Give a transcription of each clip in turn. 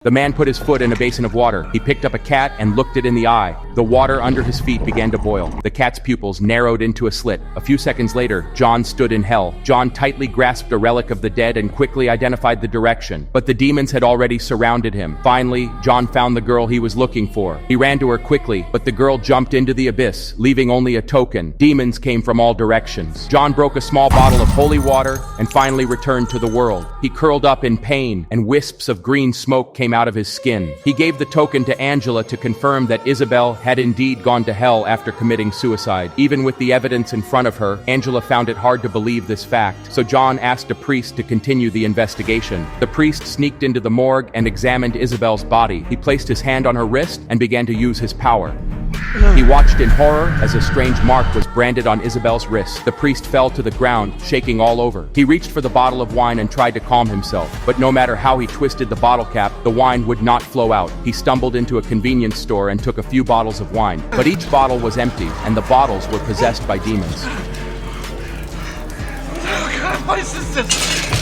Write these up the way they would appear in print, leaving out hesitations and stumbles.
The man put his foot in a basin of water. He picked up a cat and looked it in the eye. The water under his feet began to boil. The cat's pupils narrowed into a slit. A few seconds later, John stood in hell. John tightly grasped a relic of the dead and quickly identified the direction. But the demons had already surrounded him. Finally, John found the girl he was looking for. He ran to her quickly, but the girl jumped into the abyss, leaving only a token. Demons came from all directions. John broke a small bottle of holy water and finally returned to the world. He curled up in pain, and wisps of green smoke came out of his skin. He gave the token to Angela to confirm that Isabel had indeed gone to hell after committing suicide. Even with the evidence in front of her, Angela found it hard to believe this fact, so John asked a priest to continue the investigation. The priest sneaked into the morgue and examined Isabel's body. He placed his hand on her wrist and began to use his power. He watched in horror as a strange mark was branded on Isabel's wrist. The priest fell to the ground, shaking all over. He reached for the bottle of wine and tried to calm himself, but no matter how he twisted the bottle cap, the wine would not flow out. He stumbled into a convenience store and took a few bottles of wine, but each bottle was empty, and the bottles were possessed by demons. Oh God, what is this?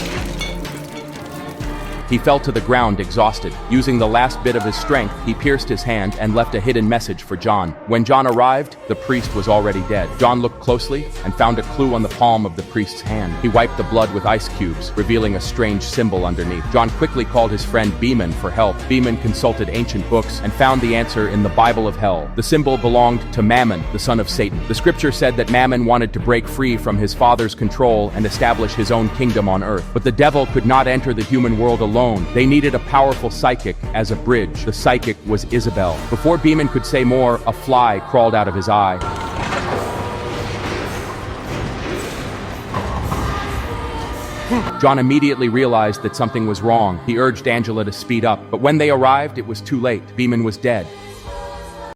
He fell to the ground exhausted. Using the last bit of his strength, he pierced his hand and left a hidden message for John. When John arrived, the priest was already dead. John looked closely and found a clue on the palm of the priest's hand. He wiped the blood with ice cubes, revealing a strange symbol underneath. John quickly called his friend Beeman for help. Beeman consulted ancient books and found the answer in the Bible of Hell. The symbol belonged to Mammon, the son of Satan. The scripture said that Mammon wanted to break free from his father's control and establish his own kingdom on earth. But the devil could not enter the human world alone. They needed a powerful psychic as a bridge. The psychic was Isabel. Before Beeman could say more, a fly crawled out of his eye. John immediately realized that something was wrong. He urged Angela to speed up, but when they arrived, it was too late. Beeman was dead.